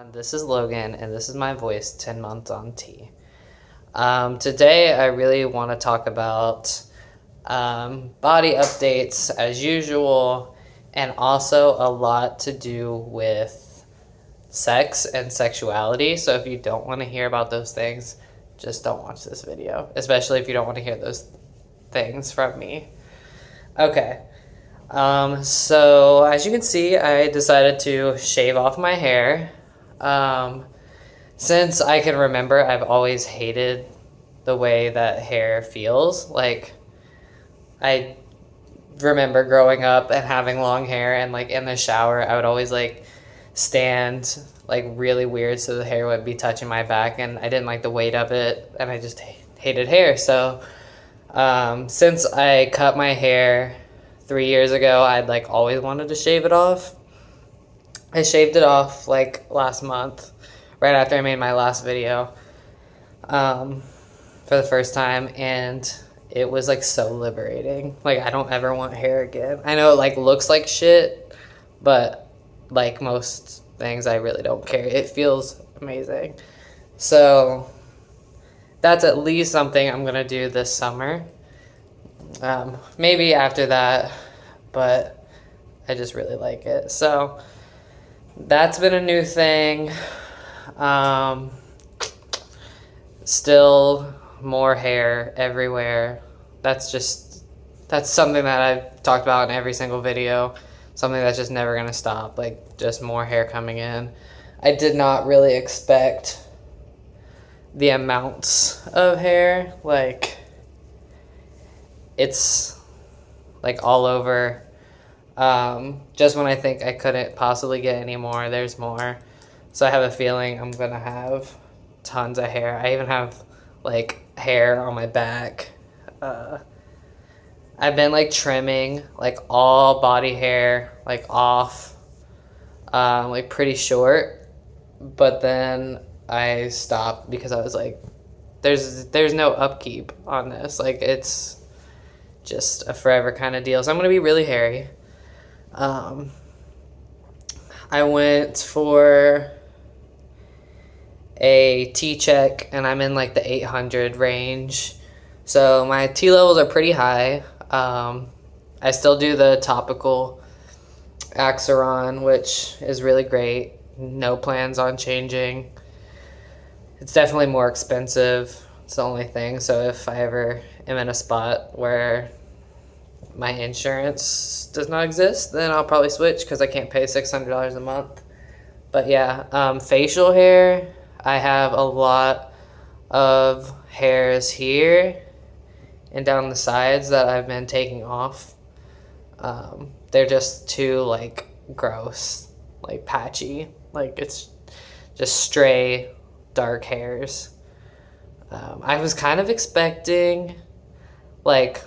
This is Logan, and this is my voice 10 months on T. Today, I really want to talk about body updates as usual, and also a lot to do with sex and sexuality. So if you don't want to hear about those things, just don't watch this video, especially if you don't want to hear those things from me. Okay. So as you can see, I decided to shave off my hair. Since I can remember, I've always hated the way that hair feels. Like, I remember growing up and having long hair, and like in the shower, I would always like stand like really weird so the hair would be touching my back, and I didn't like the weight of it, and I just hated hair. So since I cut my hair 3 years ago, I'd like always wanted to shave it off. I shaved it off like last month, right after I made my last video, for the first time, and it was like so liberating. Like, I don't ever want hair again. I know it like looks like shit, but like most things, I really don't care. It feels amazing. So that's at least something I'm gonna do this summer. Maybe after that, but I just really like it. So that's been a new thing. Still more hair everywhere. That's something that I've talked about in every single video. Something that's just never gonna stop. Like, just more hair coming in. I did not really expect the amounts of hair. Like, it's like all over. Just when I think I couldn't possibly get any more, there's more. So I have a feeling I'm gonna have tons of hair. I even have like hair on my back. I've been like trimming like all body hair like off, like pretty short, but then I stopped because I was like, there's no upkeep on this. Like, it's just a forever kind of deal. So I'm gonna be really hairy. I went for a T check, and I'm in like the 800 range. So my T levels are pretty high. I still do the topical Axeron, which is really great. No plans on changing. It's definitely more expensive. It's the only thing. So if I ever am in a spot where my insurance does not exist, then I'll probably switch because I can't pay $600 a month. But yeah, facial hair, I have a lot of hairs here and down the sides that I've been taking off. They're just too like gross, like patchy. Like, it's just stray dark hairs. I was kind of expecting like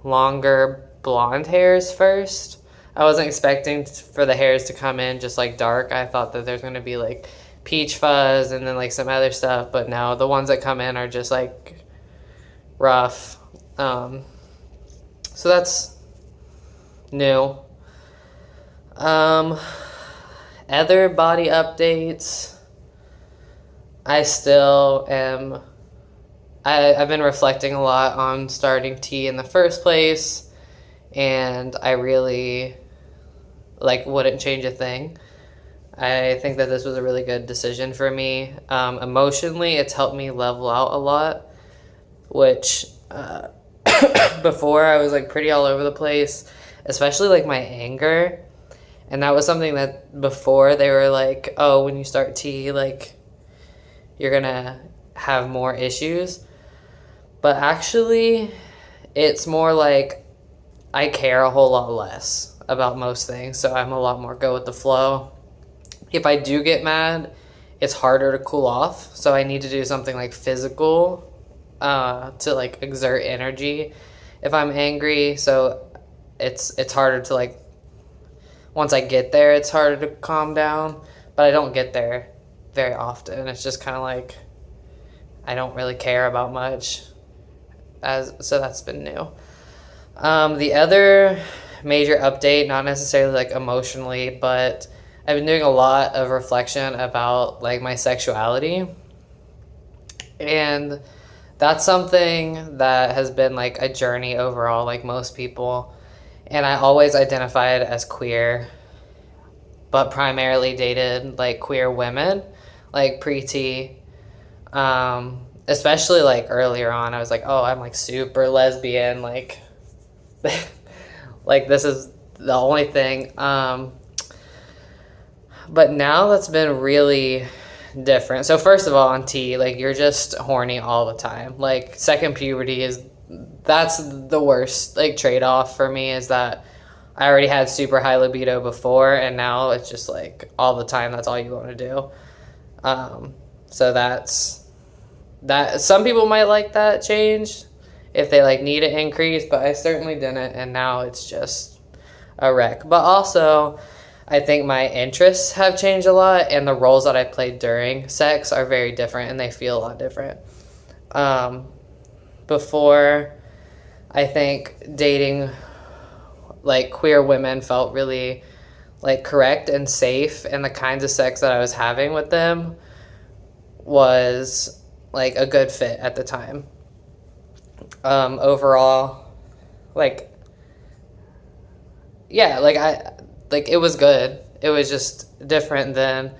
longer blonde hairs first. I wasn't expecting for the hairs to come in just like dark. I thought that there's gonna be like peach fuzz and then like some other stuff, but no, the ones that come in are just like rough. So that's new. Other body updates, I've been reflecting a lot on starting T in the first place, and I really like wouldn't change a thing. I think that this was a really good decision for me. Emotionally, it's helped me level out a lot, which before I was like pretty all over the place, especially like my anger. And that was something that before they were like, oh, when you start T, like, you're gonna have more issues. But actually, it's more like I care a whole lot less about most things, so I'm a lot more go with the flow. If I do get mad, it's harder to cool off, so I need to do something like physical to like exert energy if I'm angry. So it's harder to like, once I get there, it's harder to calm down, but I don't get there very often. It's just kind of like I don't really care about much. So that's been new. The other major update, not necessarily like emotionally, but I've been doing a lot of reflection about like my sexuality, and that's something that has been like a journey overall, like most people. And I always identified as queer, but primarily dated like queer women, like pre-T. Especially like earlier on, I was like, oh, I'm like super lesbian, like, like this is the only thing. But now that's been really different. So first of all, on T, like you're just horny all the time. Like second puberty that's the worst like trade-off for me, is that I already had super high libido before, and now it's just like all the time. That's all you want to do. So that. Some people might like that change if they like need an increase, but I certainly didn't, and now it's just a wreck. But also, I think my interests have changed a lot, and the roles that I played during sex are very different, and they feel a lot different. Before, I think dating like queer women felt really like correct and safe, and the kinds of sex that I was having with them was like a good fit at the time. Overall, like, yeah, like it was good. It was just different than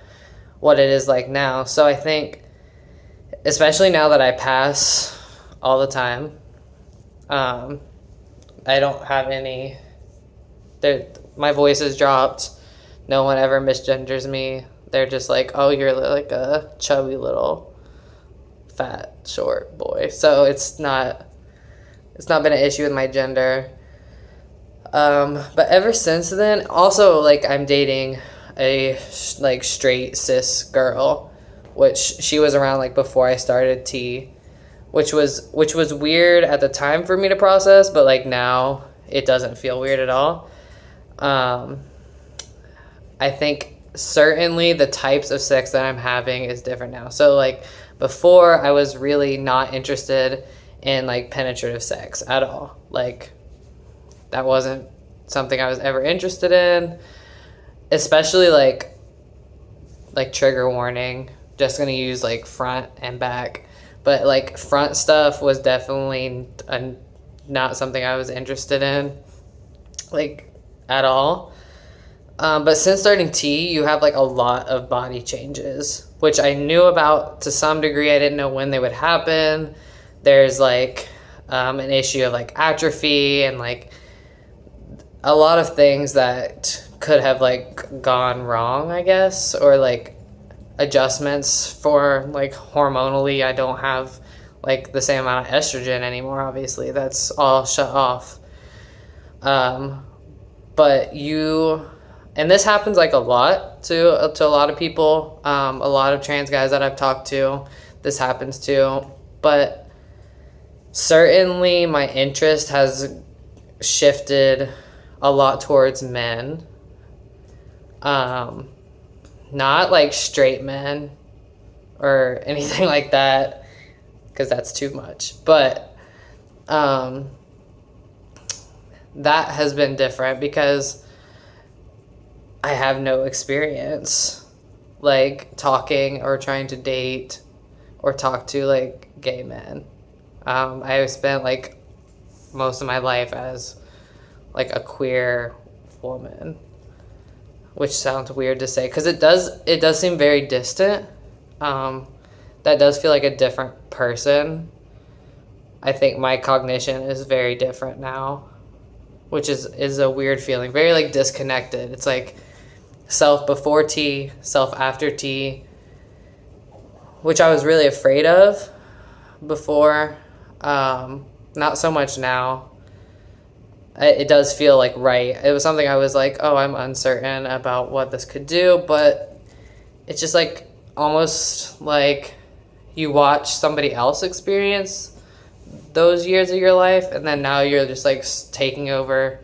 what it is like now. So I think, especially now that I pass all the time, I don't have any, my voice is dropped. No one ever misgenders me. They're just like, oh, you're like a chubby little fat short boy. So it's not been an issue with my gender. But ever since then, also like I'm dating a like straight cis girl, which she was around like before I started T, which was weird at the time for me to process, but like now it doesn't feel weird at all. I think certainly the types of sex that I'm having is different now. So like before, I was really not interested in like penetrative sex at all. Like that wasn't something I was ever interested in, especially like trigger warning, just gonna use like front and back, but like front stuff was definitely not something I was interested in like at all. But since starting T, you have like a lot of body changes, which I knew about to some degree. I didn't know when they would happen. There's like an issue of like atrophy and like a lot of things that could have like gone wrong, I guess, or like adjustments for like hormonally. I don't have like the same amount of estrogen anymore, obviously. That's all shut off. But and this happens like a lot to a lot of people, a lot of trans guys that I've talked to, this happens to. But certainly my interest has shifted a lot towards men. Not like straight men or anything like that, because that's too much. But that has been different because I have no experience like talking or trying to date or talk to like gay men. I spent like most of my life as like a queer woman, which sounds weird to say because it does seem very distant. That does feel like a different person. I think my cognition is very different now, which is a weird feeling, very like disconnected. It's like self before T, self after T, which I was really afraid of before. Not so much now. It does feel like right. It was something I was like, oh, I'm uncertain about what this could do, but it's just like almost like you watch somebody else experience those years of your life, and then now you're just like taking over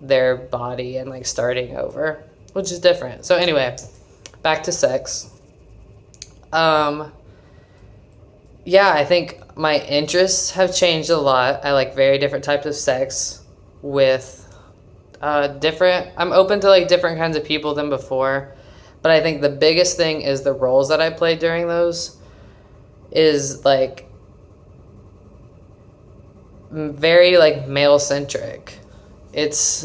their body and like starting over, which is different. So anyway, back to sex. Yeah, I think my interests have changed a lot. I like very different types of sex with I'm open to like different kinds of people than before, but I think the biggest thing is the roles that I played during those is like very like male centric. It's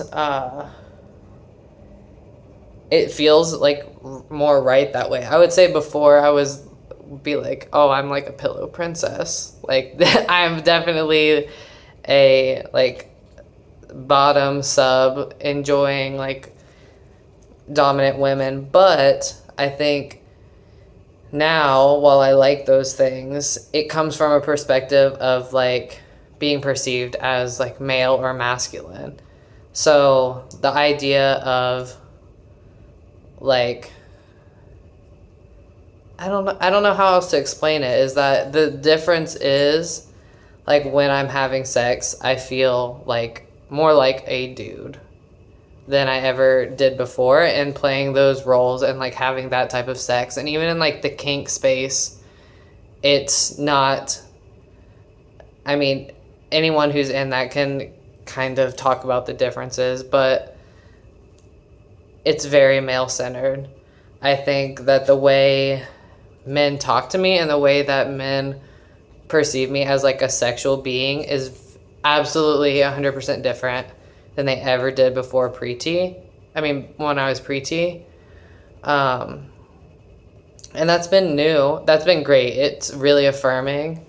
it feels like more right that way. I would say before I was be like, oh, I'm like a pillow princess. Like I'm definitely a like bottom sub enjoying like dominant women, but I think now while I like those things, it comes from a perspective of like being perceived as like male or masculine. So the idea of like I don't know how else to explain it, is that the difference is like when I'm having sex, I feel like more like a dude than I ever did before, and playing those roles and like having that type of sex. And even in like the kink space, it's not, I mean, anyone who's in that can kind of talk about the differences, but it's very male centered. I think that the way men talk to me and the way that men perceive me as like a sexual being is absolutely 100% different than they ever did before pre-T. I mean, when I was pre-T. And that's been new. That's been great. It's really affirming,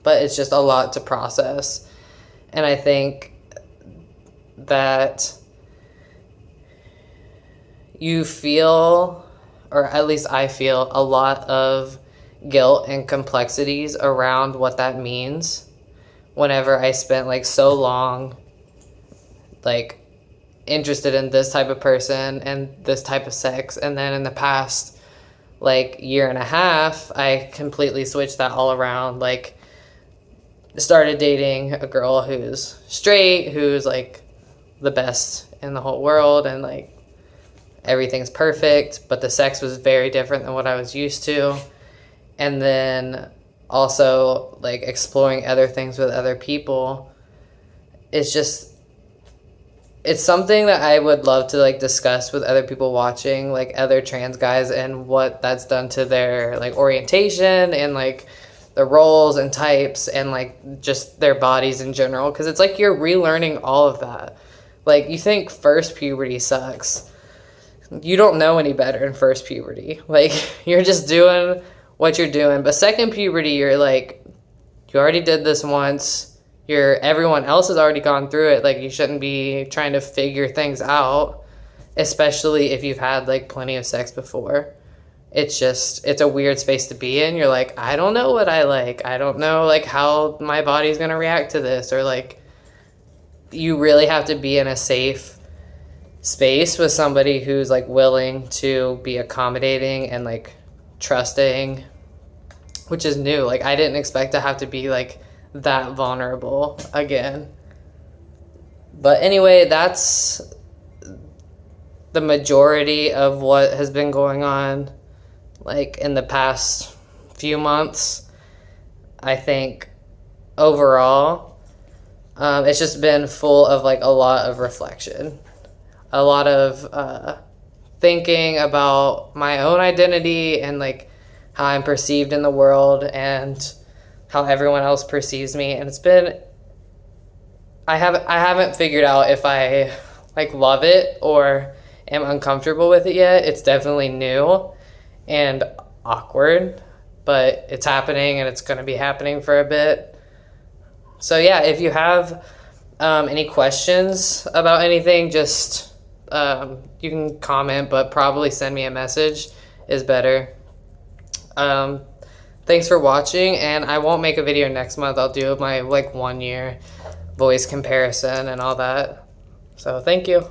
but it's just a lot to process. And I think that you feel, or at least I feel, a lot of guilt and complexities around what that means whenever I spent like so long like interested in this type of person and this type of sex, and then in the past like year and a half I completely switched that all around. Like started dating a girl who's straight, who's like the best in the whole world, and like everything's perfect, but the sex was very different than what I was used to. And then also like exploring other things with other people. It's just, it's something that I would love to like discuss with other people watching, like other trans guys, and what that's done to their like orientation and like the roles and types and like just their bodies in general. Because it's like you're relearning all of that. Like you think first puberty sucks. You don't know any better in first puberty. Like you're just doing what you're doing. But second puberty, you're like, you already did this once. Everyone else has already gone through it. Like you shouldn't be trying to figure things out, especially if you've had like plenty of sex before. It's a weird space to be in. You're like, I don't know what I like. I don't know like how my body's gonna react to this, or like you really have to be in a safe space with somebody who's like willing to be accommodating and like trusting, which is new. Like I didn't expect to have to be like that vulnerable again. But anyway, that's the majority of what has been going on like in the past few months. I think overall it's just been full of like a lot of reflection, a lot of thinking about my own identity and like how I'm perceived in the world and how everyone else perceives me. And it's been, I haven't figured out if I like love it or am uncomfortable with it yet. It's definitely new and awkward, but it's happening and it's going to be happening for a bit. So yeah, if you have any questions about anything, just you can comment, but probably send me a message is better. Thanks for watching, and I won't make a video next month. I'll do my like 1 year voice comparison and all that. So thank you.